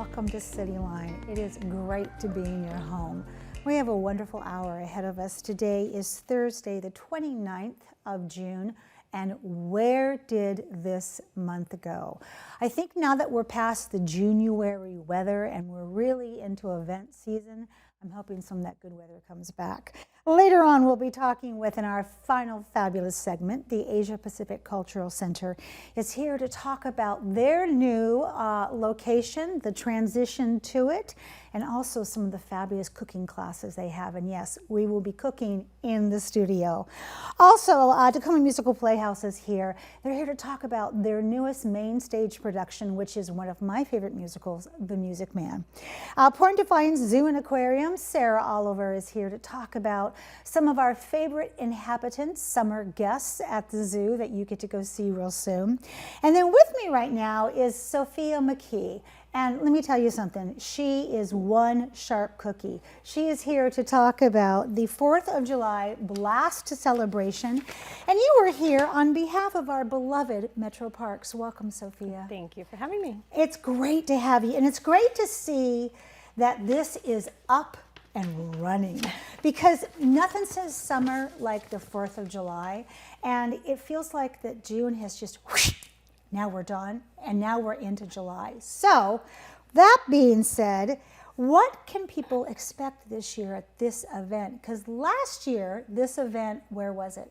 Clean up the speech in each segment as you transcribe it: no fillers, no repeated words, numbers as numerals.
welcome to Cityline. It is great to be in your home. We have a wonderful hour ahead of us. Today is Thursday, the 29th of June, and where did this month go? I think now that we're past the January weather and we're really into event season, I'm hoping some of that good weather comes back. Later on, we'll be talking with, in our final fabulous segment, the Asia Pacific Cultural Center is here to talk about their new location, the transition to it, and also some of the fabulous cooking classes they have. And yes, we will be cooking in the studio. Also, Tacoma Musical Playhouse is here. They're here to talk about their newest main stage production, which is one of my favorite musicals, The Music Man. Point Defiance Zoo and Aquarium, Sarah Oliver is here to talk about some of our favorite inhabitants, summer guests at the zoo that you get to go see real soon. And then with me right now is Sophia McKee. And let me tell you something, she is one sharp cookie. She is here to talk about the 4th of July Blast celebration. And you were here on behalf of our beloved Metro Parks. Welcome, Sophia. Thank you for having me. It's great to have you. And it's great to see that this is up and running, because nothing says summer like the 4th of July. And it feels like that June has just whoosh, now we're done, and now we're into July. So, that being said, what can people expect this year at this event? Because last year, this event, where was it?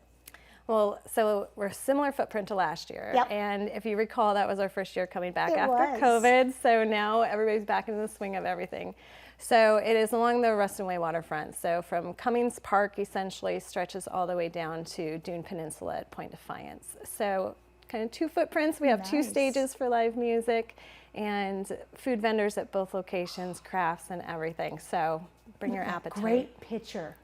Well, so we're a similar footprint to last year. Yep. And if you recall, that was our first year coming back It after was. COVID. So now everybody's back into the swing of everything. So it is along the Ruston Way Waterfront. So from Cummings Park essentially stretches all the way down to Dune Peninsula at Point Defiance. So kind of two footprints. We have two stages for live music and food vendors at both locations, crafts and everything. So bring your appetite. Great picture.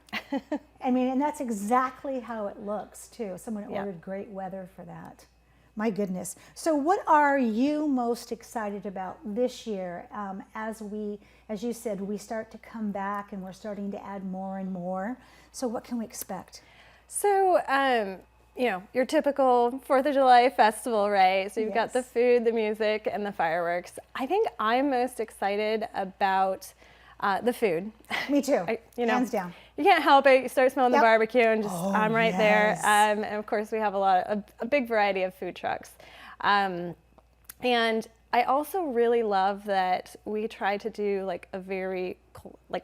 I mean, and that's exactly how it looks too. Someone ordered great weather for that. My goodness. So what are you most excited about this year as you said, we start to come back and we're starting to add more and more. So what can we expect? So, you know, your typical 4th of July festival, right? So you've got the food, the music, and the fireworks. I think I'm most excited about the food. Me too, hands down. You can't help it. You start smelling the barbecue and just, I'm right there. And of course we have a big variety of food trucks. And I also really love that we try to do like a very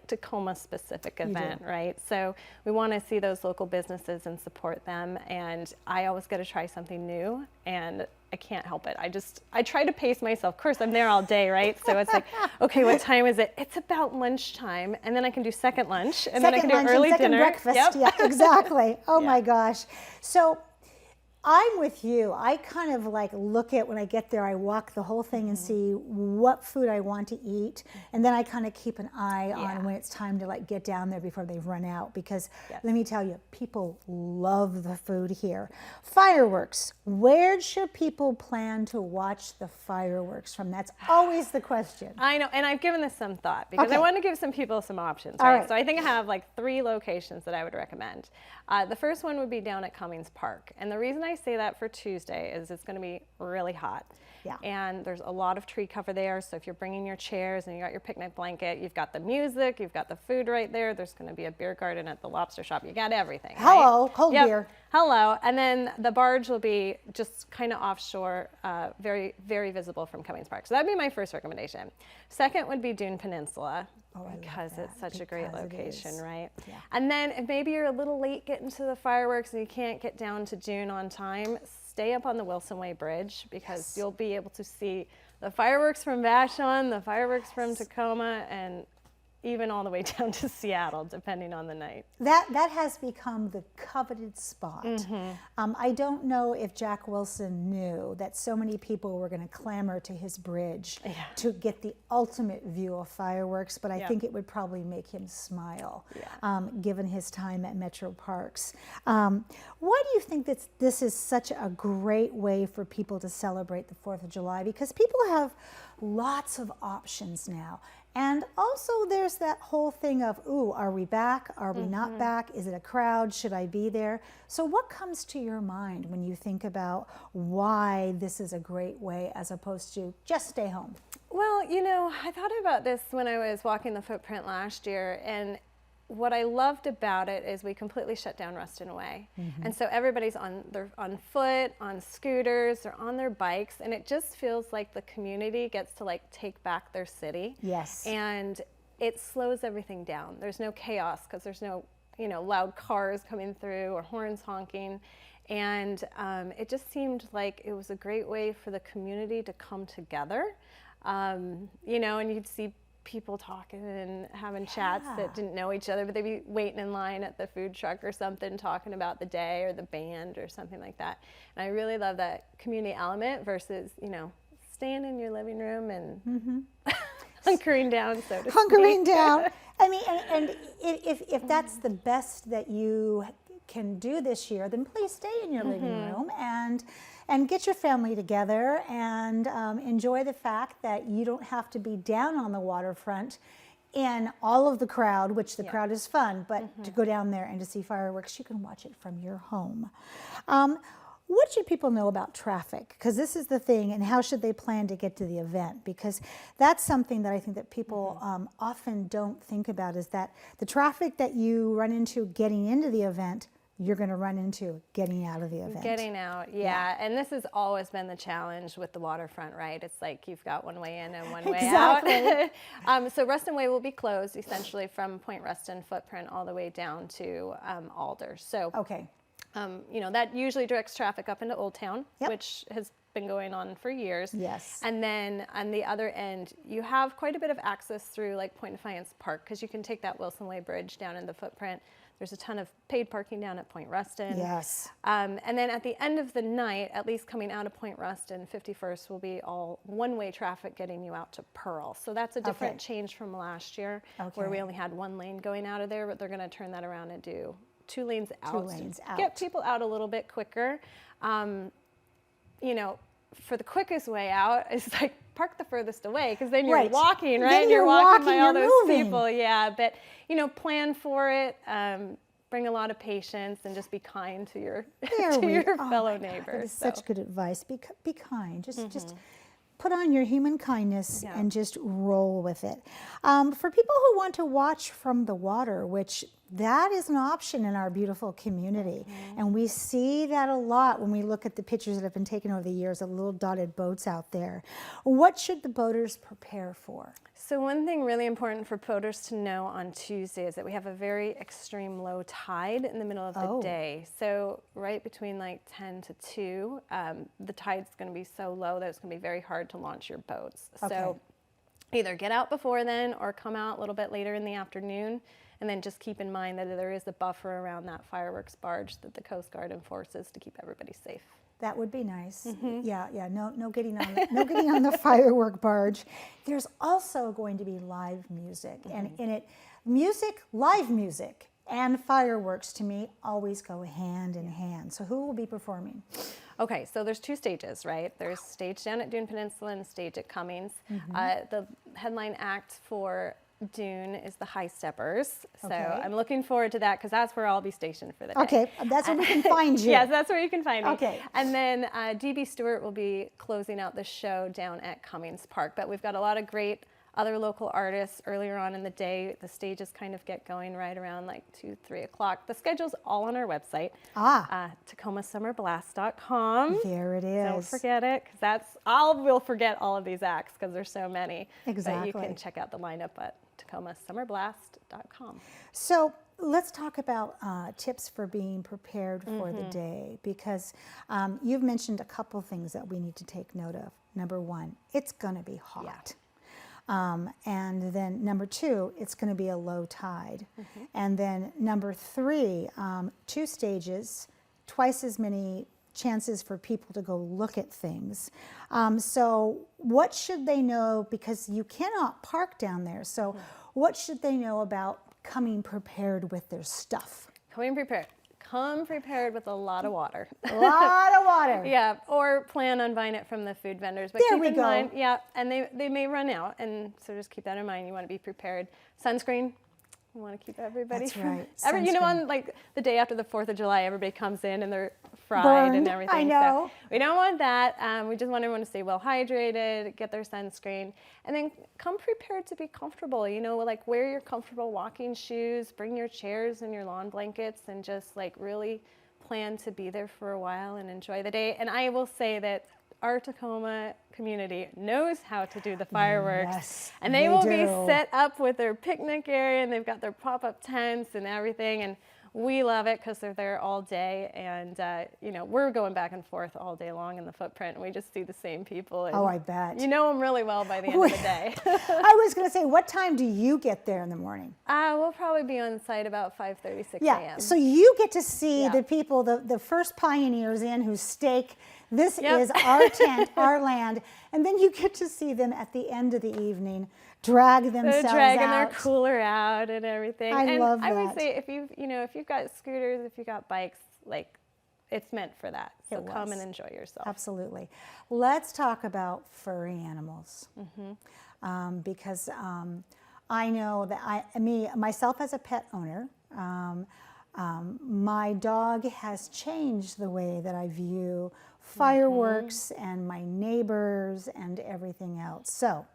Tacoma specific event, right? So we want to see those local businesses and support them. And I always get to try something new, and I can't help it. I try to pace myself. Of course, I'm there all day, right? So it's like, okay, what time is it? It's about lunchtime, and then I can do second lunch, and then I can do early dinner. Breakfast. Yep. Yeah, exactly. Oh my gosh. So I'm with you. I kind of like look at when I get there, I walk the whole thing and see what food I want to eat. And then I kind of keep an eye on when it's time to like get down there before they run out. Because let me tell you, people love the food here. Fireworks. Where should people plan to watch the fireworks from? That's always the question. I know, and I've given this some thought because I want to give some people some options, right? So I think I have like 3 locations that I would recommend. The first one would be down at Cummings Park. And the reason I say that for Tuesday is it's going to be really hot. Yeah. And there's a lot of tree cover there. So if you're bringing your chairs and you got your picnic blanket, you've got the music, you've got the food right there. There's going to be a beer garden at the lobster shop. You got everything. Hello, right? cold beer. Hello. And then the barge will be just kind of offshore, very, very visible from Cummings Park. So that'd be my first recommendation. Second would be Dune Peninsula. Because it's such a great location, right? Yeah. And then if maybe you're a little late getting to the fireworks and you can't get down to Dune on time, stay up on the Ruston Way Bridge, because you'll be able to see the fireworks from Vashon, the fireworks from Tacoma, and even all the way down to Seattle, depending on the night. That has become the coveted spot. I don't know if Jack Wilson knew that so many people were going to clamor to his bridge to get the ultimate view of fireworks, but I think it would probably make him smile, given his time at Metro Parks. Why do you think that this is such a great way for people to celebrate the 4th of July? Because people have lots of options now. And also there's that whole thing of, ooh, are we back? Are we not back? Is it a crowd? Should I be there? So what comes to your mind when you think about why this is a great way as opposed to just stay home? Well, you know, I thought about this when I was walking the footprint last year, and what I loved about it is we completely shut down Ruston Way. And so everybody's on foot, on scooters, or on their bikes, and it just feels like the community gets to like take back their city. Yes. And it slows everything down. There's no chaos because there's no, you know, loud cars coming through or horns honking. And it just seemed like it was a great way for the community to come together. You know, and you'd see people talking and having chats that didn't know each other, but they'd be waiting in line at the food truck or something, talking about the day or the band or something like that. And I really love that community element versus, you know, staying in your living room and hunkering down, so to speak. Hunkering down. I mean, and if that's the best that you can do this year, then please stay in your living room and get your family together and enjoy the fact that you don't have to be down on the waterfront in all of the crowd, which the crowd is fun, but to go down there and to see fireworks, you can watch it from your home. What should people know about traffic? Because this is the thing, and how should they plan to get to the event? Because that's something that I think that people often don't think about, is that the traffic that you run into getting into the event, you're going to run into getting out of the event. Getting out, yeah. And this has always been the challenge with the waterfront, right? It's like you've got one way in and one way out. So Ruston Way will be closed essentially from Point Ruston footprint all the way down to Alder. So, you know, that usually directs traffic up into Old Town, which has been going on for years. Yes. And then on the other end, you have quite a bit of access through like Point Defiance Park, because you can take that Wilson Way Bridge down in the footprint. There's a ton of paid parking down at Point Ruston. Yes. And then at the end of the night, at least coming out of Point Ruston, 51st will be all one-way traffic getting you out to Pearl. So that's a different change from last year, where we only had one lane going out of there, but they're going to turn that around and do 2 lanes out. 2 lanes out. Get people out a little bit quicker. You know, for the quickest way out, it's like park the furthest away, because then you're walking, right? Then you're walking by all you're those moving. people. Yeah, but you know, plan for it. Bring a lot of patience and just be kind to your fellow neighbors. That is such good advice. Be kind. Just put on your human kindness and just roll with it. For people who want to watch from the water, which that is an option in our beautiful community. And we see that a lot when we look at the pictures that have been taken over the years of little dotted boats out there. What should the boaters prepare for? So one thing really important for boaters to know on Tuesday is that we have a very extreme low tide in the middle of the day. So right between like 10 to 2, the tide's going to be so low that it's going to be very hard to launch your boats. So either get out before then or come out a little bit later in the afternoon. And then just keep in mind that there is a buffer around that fireworks barge that the Coast Guard enforces to keep everybody safe. That would be nice. Yeah. No getting on the firework barge. There's also going to be live music, and in it, live music, and fireworks to me always go hand in hand. So who will be performing? Okay, so there's 2 stages, right? There's stage down at Dune Peninsula and stage at Cummings. The headline act for Dune is the High Steppers. So I'm looking forward to that, because that's where I'll be stationed for the day. Okay, that's where we can find you. Yes, that's where you can find me. Okay. And then D.B. Stewart will be closing out the show down at Cummings Park. But we've got a lot of great other local artists earlier on in the day. The stages kind of get going right around like 2, 3 o'clock. The schedule's all on our website, TacomaSummerBlast.com. There it is. Don't forget it, because we'll forget all of these acts because there's so many. Exactly. But you can check out the lineup at TacomaSummerBlast.com. So let's talk about tips for being prepared for the day, because you've mentioned a couple things that we need to take note of. Number 1, it's going to be hot. And then number 2, it's going to be a low tide. And then number 3, 2 stages, twice as many chances for people to go look at things. So what should they know, because you cannot park down there, so what should they know about coming prepared with their stuff? Coming prepared. Come prepared with a lot of water. A lot of water. Yeah, or plan on buying it from the food vendors. But There keep we in go. mind, and they may run out, and so just keep that in mind. You want to be prepared. Sunscreen, We want to keep everybody. That's right. You know, Sunscreen. on like the day after the 4th of July, everybody comes in and they're fried Burned, and everything. I know. So we don't want that. We just want everyone to stay well hydrated, get their sunscreen, and then come prepared to be comfortable. You know, like wear your comfortable walking shoes, bring your chairs and your lawn blankets, and just like really plan to be there for a while and enjoy the day. And I will say that our Tacoma community knows how to do the fireworks. Yes, and they will be do. set up with their picnic area, and they've got their pop-up tents and everything, and we love it because they're there all day. And you know, we're going back and forth all day long in the footprint, and we just see the same people. And Oh, I bet. you know them really well by the end of the day. I was going to say, what time do you get there in the morning? We'll probably be on site about 5:36 Yeah, a.m. so you get to see Yeah. the people, the first pioneers in who stake, this Yep. is our tent, our land, and then you get to see them at the end of the evening drag themselves They're dragging out. their cooler out and everything. I and love I would that. say if you've got scooters, if you've got bikes, like it's meant for that. So It come was. and enjoy yourself. Absolutely. Let's talk about furry animals. Mm-hmm. Because I know that myself as a pet owner, my dog has changed the way that I view fireworks and my neighbors and everything else. So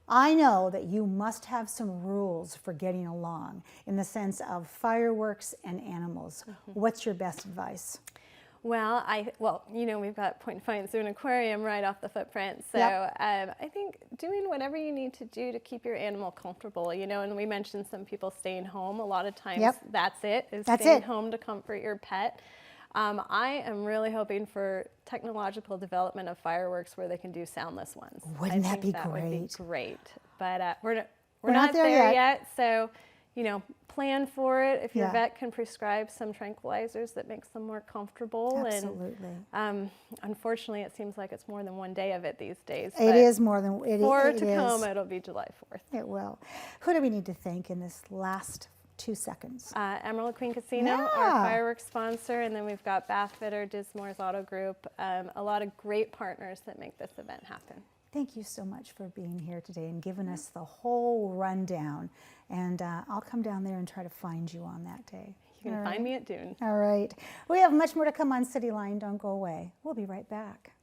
I know that you must have some rules for getting along in the sense of fireworks and animals. What's your best advice? Well, you know, we've got Point Defiance Zoo and Aquarium right off the footprint. So Yep. I think doing whatever you need to do to keep your animal comfortable, you know, and we mentioned some people staying home. A lot of times Yep. that's it, is That's staying it. home to comfort your pet. I am really hoping for technological development of fireworks where they can do soundless ones. Wouldn't I that think be that would be great? great. But we're We're not not there there yet. yet. So, you know, plan for it. If your Yeah. vet can prescribe some tranquilizers that makes them more comfortable. Absolutely. And unfortunately, it seems like it's more than one day of it these days. It but is more than it for is. Tacoma, it'll be July 4th. It will. Who do we need to thank in this last 2 seconds? Emerald Queen Casino, Yeah. our fireworks sponsor, and then we've got Bathfitter, Dismore's Auto Group, a lot of great partners that make this event happen. Thank you so much for being here today and giving us the whole rundown. And I'll come down there and try to find you on that day. You can All find right. me at Dune. All right. We have much more to come on Cityline. Don't go away. We'll be right back.